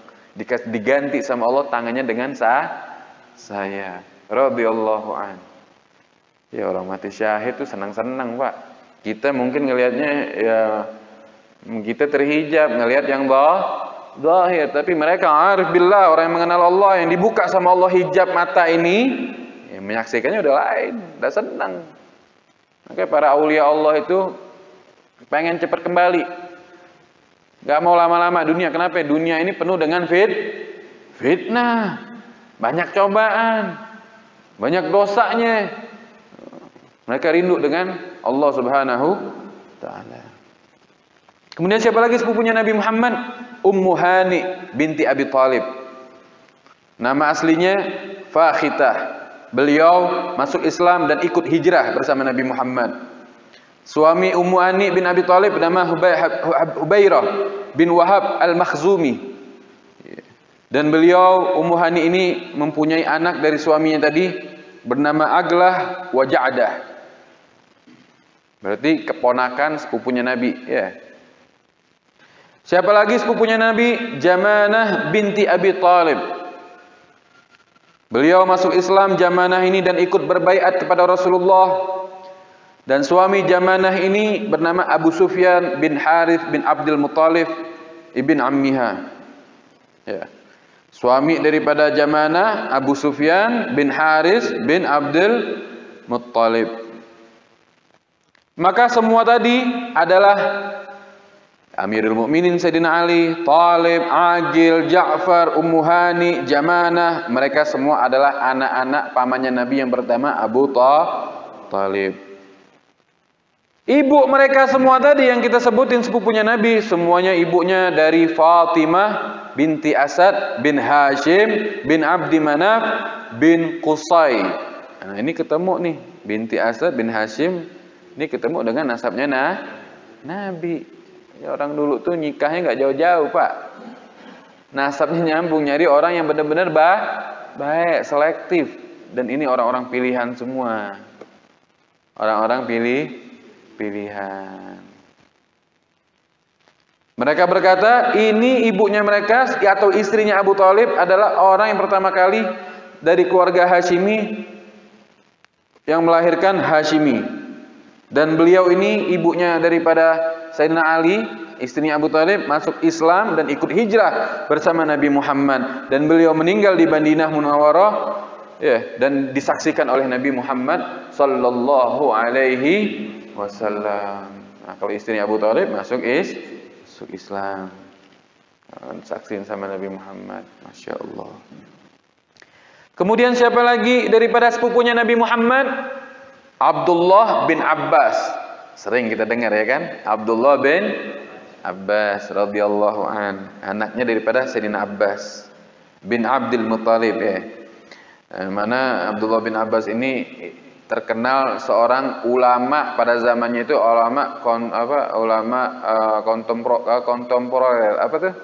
Diganti sama Allah tangannya dengan saya. Radhiyallahu an. Ya orang mati syahid itu senang-senang, Pak. Kita mungkin ngelihatnya ya kita terhijab, ngelihat yang zahir, tapi mereka arif billah, orang yang mengenal Allah, yang dibuka sama Allah hijab mata ini, ya, menyaksikannya udah lain, udah senang. Makanya para aulia Allah itu pengen cepat kembali, gak mau lama-lama dunia. Kenapa? Dunia ini penuh dengan fitnah, banyak cobaan, banyak dosanya. Mereka rindu dengan Allah Subhanahu Ta'ala. Kemudian siapa lagi sepupunya Nabi Muhammad? Ummu Hani binti Abi Thalib. Nama aslinya Fakhitah. Beliau masuk Islam dan ikut hijrah bersama Nabi Muhammad. Suami Ummu Hani bin Abi Thalib bernama Hubairah bin Wahab Al-Makhzumi. Dan beliau Ummu Hani ini mempunyai anak dari suaminya tadi bernama Aglah wa Ja'dah. Berarti keponakan sepupunya Nabi, ya. Siapa lagi sepupunya Nabi? Jamanah binti Abi Thalib. Beliau masuk Islam Jamanah ini dan ikut berbaiat kepada Rasulullah. Dan suami Jamanah ini bernama Abu Sufyan bin Harith bin Abdul Muttalib ibn Ammiha. Ya. Suami daripada Jamanah Abu Sufyan bin Harith bin Abdul Muttalib. Maka semua tadi adalah Amirul Mukminin Sayyidina Ali, Talib, Aqil, Ja'far, Ummu Hani, Jamanah. Mereka semua adalah anak-anak pamannya Nabi yang pertama, Abu Talib. Ibu mereka semua tadi yang kita sebutin sepupunya Nabi, semuanya ibunya dari Fatimah binti Asad bin Hashim bin Abdi Manaf bin Qusay. Nah, ini ketemu nih, binti Asad bin Hashim, ini ketemu dengan nasabnya Nabi. Ya, orang dulu tuh nikahnya nggak jauh-jauh, Pak. Nasabnya nyambung, nyari orang yang benar-benar baik, selektif. Dan ini orang-orang pilihan semua. Orang-orang pilihan. Mereka berkata, ini ibunya mereka atau istrinya Abu Thalib adalah orang yang pertama kali dari keluarga Hashimi yang melahirkan Hashimi. Dan beliau ini ibunya daripada Sayyidina Ali, istrinya Abu Thalib, masuk Islam dan ikut hijrah bersama Nabi Muhammad. Dan beliau meninggal di Madinah Munawwarah, ya, dan disaksikan oleh Nabi Muhammad sallallahu alaihi wasallam. Nah, kalau istrinya Abu Thalib masuk Islam, disaksikan sama Nabi Muhammad. Masya Allah. Kemudian siapa lagi daripada sepupunya Nabi Muhammad? Abdullah bin Abbas. Sering kita dengar ya kan? Abdullah bin Abbas radhiyallahu an, anaknya daripada Sayyidina Abbas bin Abdul Muttalib, ya. Mana Abdullah bin Abbas ini terkenal seorang ulama pada zamannya itu, ulama kontemporer, apa tuh?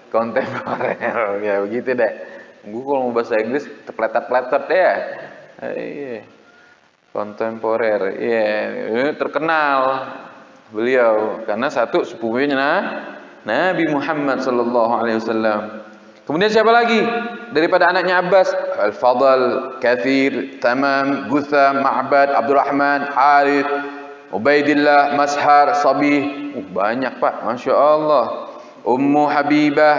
Kontemporer. Ya begitu deh. Gue kalau mau bahasa Inggris tepletat-pletot ya. Iya. Kontemporer, ya, terkenal beliau karena satu sepupunya Nabi Muhammad sallallahu alaihi wasallam. Kemudian siapa lagi daripada anaknya Abbas? Al-Fadl, Kathir, Tamam, Gutham, Ma'bad, Abdurrahman, Harith, Ubaidillah, Mashar, Sabih. Banyak, Pak, Masya Allah. Ummu Habibah,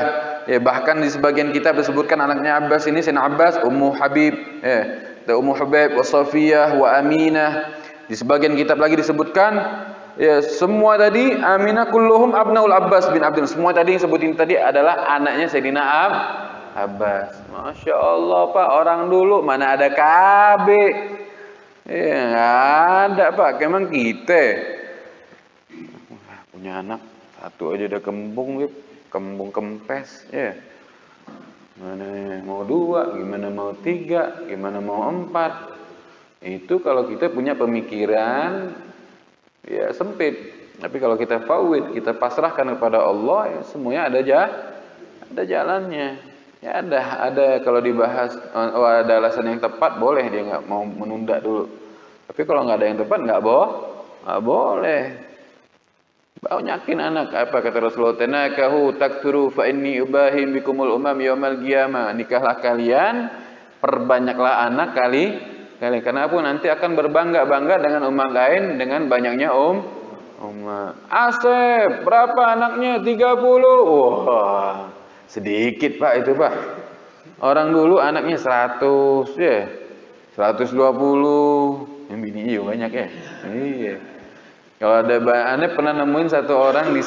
ya, bahkan di sebagian kitab disebutkan anaknya Abbas ini Sayyidina Abbas, Ummu Habib, ya. Ummu Hubaib wa Safiyah wa Aminah. Di sebagian kitab lagi disebutkan, ya, semua tadi Aminah kulluhum abnaul Abbas bin Abdul. Semua tadi yang sebutin tadi adalah anaknya Sayyidina Abbas. Masya Allah, Pak, orang dulu mana ada KB? Ya, nggak ada, Pak. Emang kita punya anak satu aja udah kembung kempes, ya. Mana mau 2, gimana mau 3, gimana mau 4. Itu kalau kita punya pemikiran ya sempit. Tapi kalau kita fawid, kita pasrahkan kepada Allah, ya semuanya ada jalannya. Ya ada kalau dibahas ada alasan yang tepat boleh dia nggak mau menunda dulu. Tapi kalau nggak ada yang tepat nggak boleh. Banyakin anak apa kata Rasulullah, tanakahu takturu fa inni ubahim bikumul umam yaumal qiyamah. Nikahlah kalian, perbanyaklah anak kalian karena apa nanti akan berbangga-bangga dengan umat lain dengan banyaknya umat. Asep berapa anaknya? 30. Wah, sedikit Pak itu Pak. Orang dulu anaknya 100 ya. 120. Yang bini banyak ya. Iya. Kalau ada Anda pernah nemuin satu orang di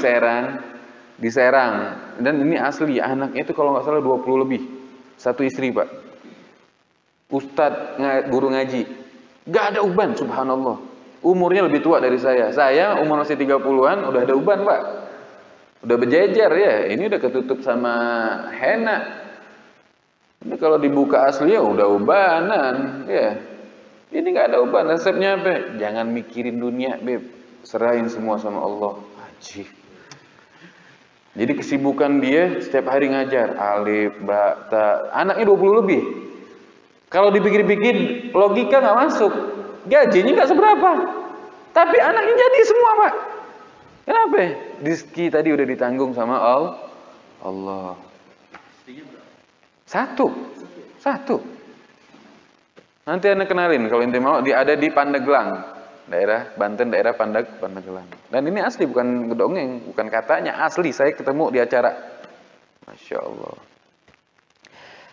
Serang dan ini asli anaknya itu kalau nggak salah 20 lebih. Satu istri Pak. Ustadz guru ngaji. Gak ada uban subhanallah. Umurnya lebih tua dari saya. Saya umur masih 30-an udah ada uban Pak. Udah berjejer ya. Ini udah ketutup sama henna. Ini kalau dibuka asli ya udah ubanan ya. Ini nggak ada uban. Resepnya apa? Jangan mikirin dunia beb. Serahin semua sama Allah. Ajib. Jadi kesibukan dia setiap hari ngajar alif, ba, ta. Anaknya 20 lebih. Kalau dipikir-pikir logika nggak masuk. Gajinya nggak seberapa. Tapi anaknya jadi semua Pak. Kenapa? Rizki tadi udah ditanggung sama Allah. Satu. Nanti Anda kenalin kalau inti mau dia ada di Pandeglang. Daerah Banten, daerah Pandeglang. Dan ini asli bukan gedongeng, bukan katanya, asli saya ketemu di acara. Masya Allah.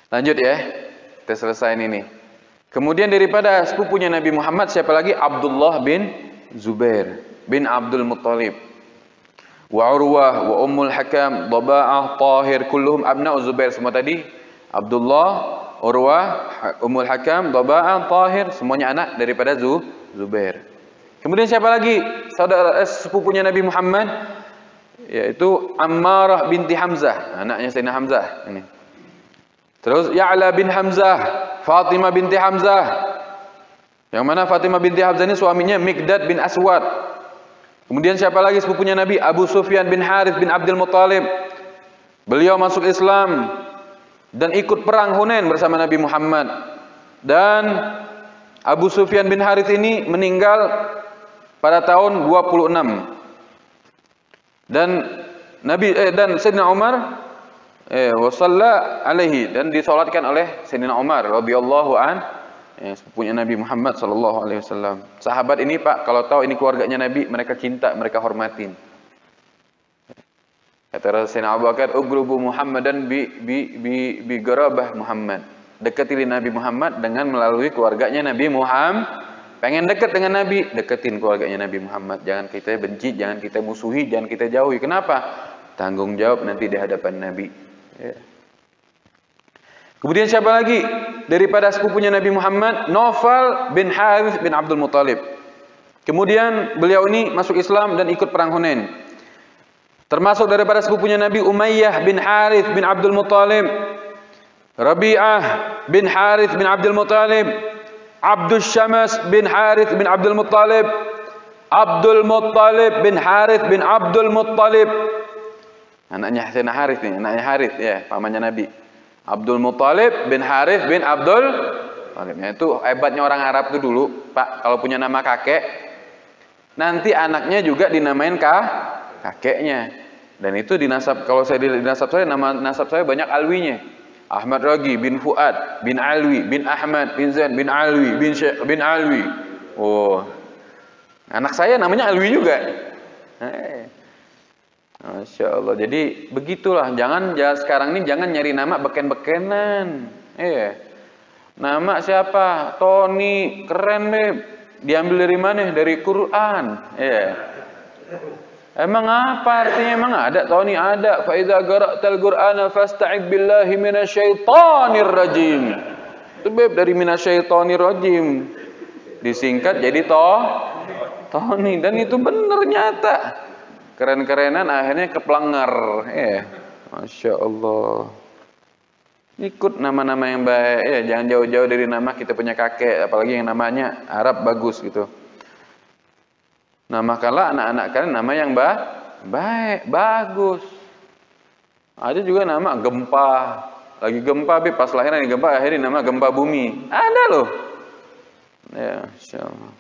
Lanjut ya, kita selesai ini. Kemudian daripada sepupunya Nabi Muhammad siapa lagi? Abdullah bin Zubair bin Abdul Muttalib. Wa Urwah wa Ummul Hakam, Daba'ah, Tahir, kulluhum abna'u Zubair. Semua tadi Abdullah, Urwah, Ummul Hakam, Daba'ah, Tahir, semuanya anak daripada Zubair. Kemudian siapa lagi? Saudara sepupunya Nabi Muhammad yaitu Ammarah binti Hamzah, anaknya Sayyidina Hamzah ini. Terus Ya'la bin Hamzah, Fatimah binti Hamzah. Yang mana Fatimah binti Hamzah ini suaminya Mikdad bin Aswad. Kemudian siapa lagi sepupunya Nabi? Abu Sufyan bin Harith bin Abdul Muttalib. Beliau masuk Islam dan ikut perang Hunain bersama Nabi Muhammad. Dan Abu Sufyan bin Harith ini meninggal pada tahun 26. Dan dan Sayyidina Umar wasalla alaihi dan disolatkan oleh Sayyidina Umar radhiyallahu an sepupunya Nabi Muhammad sallallahu alaihi wasallam. Sahabat ini Pak kalau tahu ini keluarganya Nabi mereka cinta, mereka hormatin. Kata Sayyidina Abu Bakar, "Ugrubu Muhammadan bi garabah Muhammad." Dekati Nabi Muhammad dengan melalui keluarganya Nabi Muhammad. Pengen dekat dengan Nabi, deketin keluarganya Nabi Muhammad. Jangan kita benci, jangan kita musuhi, jangan kita jauhi. Kenapa? Tanggung jawab nanti di hadapan Nabi. Ya. Kemudian siapa lagi? Daripada sepupunya Nabi Muhammad, Naufal bin Harith bin Abdul Muttalib. Kemudian beliau ini masuk Islam dan ikut perang Hunain. Termasuk daripada sepupunya Nabi Umayyah bin Harith bin Abdul Muttalib, Rabi'ah bin Harith bin Abdul Muttalib, Abdul Syamas bin Harith bin Abdul Muttalib, Abdul Muttalib bin Harith bin Abdul Muttalib. Anaknya Sayyidina Harith nih, anaknya Harith ya, pamannya Nabi. Abdul Muttalib bin Harith bin Abdul Muttalib. Itu hebatnya orang Arab itu dulu, Pak, kalau punya nama kakek, nanti anaknya juga dinamain kakeknya. Dan itu dinasab, kalau saya dinasab saya, nama nasab saya banyak alwinya. Ahmad Ragi bin Fuad bin Alwi bin Ahmad bin Zain bin Alwi bin Syekh bin Alwi. Oh, anak saya namanya Alwi juga. Masya Allah. Jadi begitulah. Jangan sekarang ini jangan nyari nama beken-bekenan. Nama siapa? Tony, keren deh. Diambil dari mana? Dari Quran. Emang apa artinya? Emang ada? Tony ada. Fa idza qara'tal Qur'ana fasta'id billahi minasyaitonir rajim. Itu beb dari minasyaitonir rajim. Disingkat jadi Tony dan itu benar nyata. Keren-kerenan akhirnya keplangar. Masya Allah. Ikut nama-nama yang baik. Jangan jauh-jauh dari nama kita punya kakek, apalagi yang namanya Arab bagus gitu. Namakanlah anak-anak kalian nama yang baik, bagus. Ada juga nama Gempa, Lagi gempa, pas lahiran gempa, akhirnya nama gempa bumi. Ada loh. Ya, insyaallah.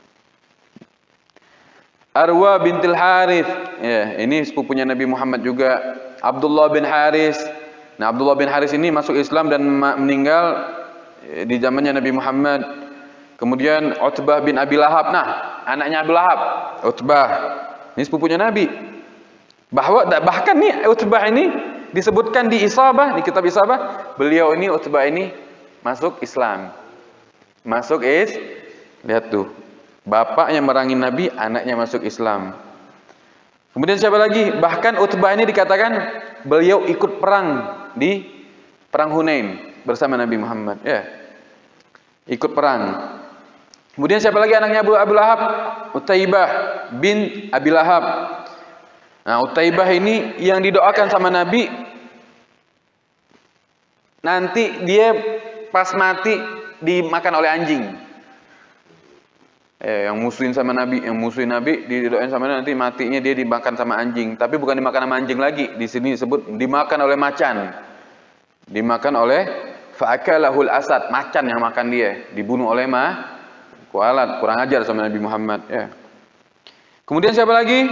Arwa bintil Harith. Ya, ini sepupunya Nabi Muhammad juga. Abdullah bin Haris. Nah, Abdullah bin Haris ini masuk Islam dan meninggal di zamannya Nabi Muhammad. Kemudian Utbah bin Abi Lahab. Nah, anaknya Abu Lahab, Utbah. Ini sepupunya Nabi. Bahkan nih Utbah ini disebutkan di Isabah, di kitab Isabah, beliau ini Utbah ini masuk Islam. Lihat tuh. Bapaknya merangin Nabi, anaknya masuk Islam. Kemudian siapa lagi? Bahkan Utbah ini dikatakan beliau ikut perang di perang Hunain bersama Nabi Muhammad. Ya, ikut perang. Kemudian siapa lagi anaknya Abu Lahab? Utaibah bin Abi Lahab. Nah, Utaibah ini yang didoakan sama Nabi. Nanti dia pas mati dimakan oleh anjing. Yang musuhin Nabi didoain sama Nabi, nanti matinya dia dimakan sama anjing. Tapi bukan dimakan sama anjing lagi. Di sini disebut dimakan oleh macan. Dimakan oleh fa'akalahul asad, macan yang makan dia. Dibunuh oleh kualat, kurang ajar sama Nabi Muhammad. Ya. Kemudian siapa lagi?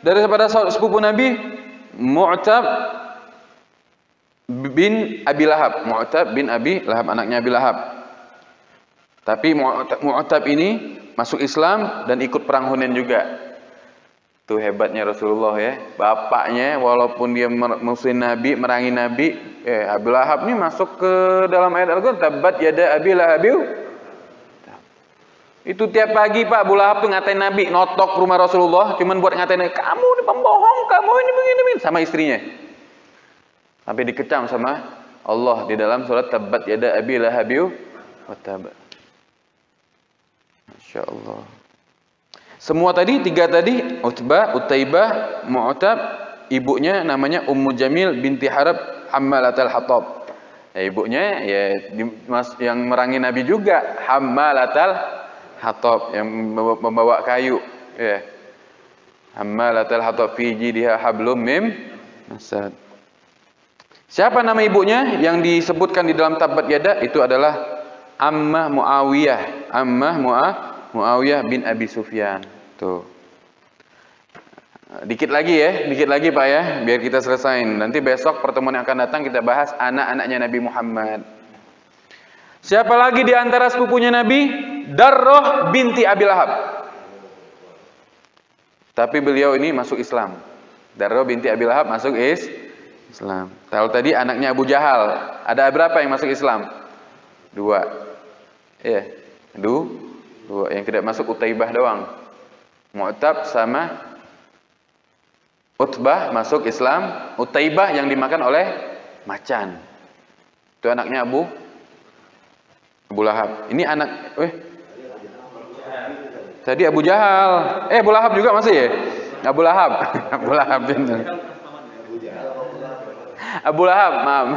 Daripada sepupu Nabi, Mu'tab bin Abi Lahab. Mu'tab bin Abi Lahab, anaknya Abi Lahab. Tapi Mu'tab ini masuk Islam dan ikut perang Hunain juga. Tuh hebatnya Rasulullah ya. Bapaknya walaupun dia musuhin Nabi, merangi Nabi, Abu Lahab ini masuk ke dalam ayat Al-Qur'an, tabat yada Abi Lahab. Itu tiap pagi Pak Abu Lahab tuh ngatain Nabi, notok rumah Rasulullah, cuman buat ngatain kamu ini pembohong, kamu ini begini sama istrinya. Sampai dikecam sama Allah di dalam surat tabat yada Abi Lahab wa tab. Masya Allah. Semua tadi, tiga tadi, Utbah, Utaibah, Mu'tab, ibunya namanya Ummu Jamil binti Harab Hammalatal Hatab. Ya, ibunya ya yang merangi Nabi juga, Hammalatal Hatab, yang membawa kayu. Ya. Hammalatal Hatab fi jidha hablum mim masad. Siapa nama ibunya yang disebutkan di dalam tabat yada? Itu adalah Ammah Muawiyah. Muawiyah bin Abi Sufyan. Tuh. Dikit lagi Pak ya, biar kita selesain. Nanti besok pertemuan yang akan datang kita bahas anak-anaknya Nabi Muhammad. Siapa lagi di antara sepupunya Nabi? Darrah binti Abi Lahab. Tapi beliau ini masuk Islam. Darrah binti Abi Lahab masuk Islam. Tahu tadi anaknya Abu Jahal. Ada berapa yang masuk Islam? 2. Ya, 2. Yang tidak masuk Utaibah doang. Mu'tab sama Utbah masuk Islam. Utaibah yang dimakan oleh macan. Itu anaknya Abu Lahab. Ini anak tadi Abu Jahal. Abu Lahab juga masih ya? Abu Lahab. Abu Lahab benar. Abu Lahab, maaf.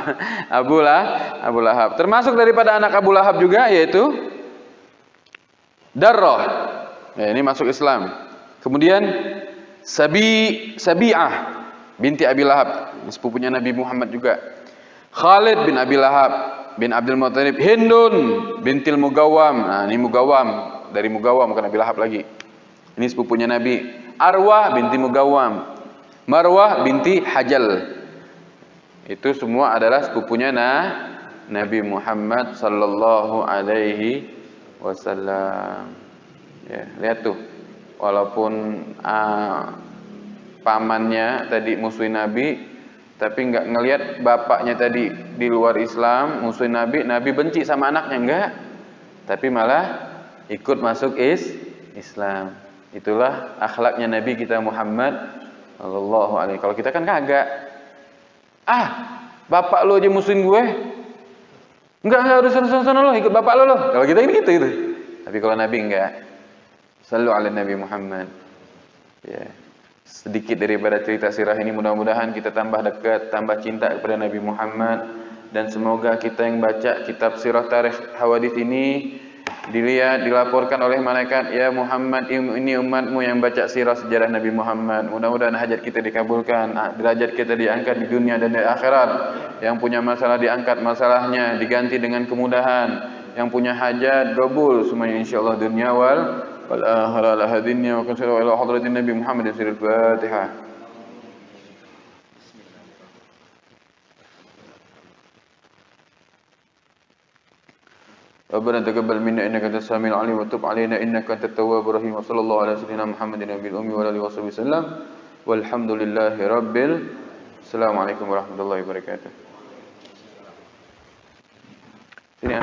Abu Lahab. Termasuk daripada anak Abu Lahab juga yaitu Darrah. Ya, ini masuk Islam. Kemudian Sabi'ah binti Abi Lahab, sepupunya Nabi Muhammad juga. Khalid bin Abi Lahab bin Abdul Muttalib. Hindun bintil Mugawam. Nah, ini Mugawam, dari Mugawam bukan Abi Lahab lagi. Ini sepupunya Nabi. Arwah binti Mugawam. Marwah binti Hajal. Itu semua adalah sepupunya Nabi Muhammad sallallahu alaihi wasallam. Ya, lihat tuh. Walaupun pamannya tadi musuhin Nabi, tapi enggak ngelihat bapaknya tadi di luar Islam, musuhin Nabi, Nabi benci sama anaknya enggak. Tapi malah ikut masuk Islam. Itulah akhlaknya Nabi kita Muhammad sallallahu alaihi. Kalau kita kan kagak. Bapak lu aja musuhin gue. Enggak harus sana lo, ikut bapak lu. Kalau kita ini gitu. Tapi kalau Nabi enggak. Sallu ala Nabi Muhammad. Ya. Sedikit daripada cerita sirah ini, mudah-mudahan kita tambah dekat, tambah cinta kepada Nabi Muhammad, dan semoga kita yang baca kitab sirah tarikh hawadits ini dilihat, dilaporkan oleh malaikat, ya Muhammad, ini umatmu yang baca sirah sejarah Nabi Muhammad. Mudah-mudahan hajat kita dikabulkan, derajat kita diangkat di dunia dan di akhirat. Yang punya masalah diangkat masalahnya, diganti dengan kemudahan. Yang punya hajat kabul semuanya insyaallah dunia wal akhirah. La hadinnya wa sallallahu ila hadratin Nabi Muhammad sirrul Fatihah. ربنا تقبل منا انك انت السميع العليم وتب علينا انك انت التواب الرحيم وصلى الله على سيدنا محمد النبي الامي وعلى اله وصحبه وسلم والحمد لله رب السلام عليكم ورحمه الله وبركاته. Sini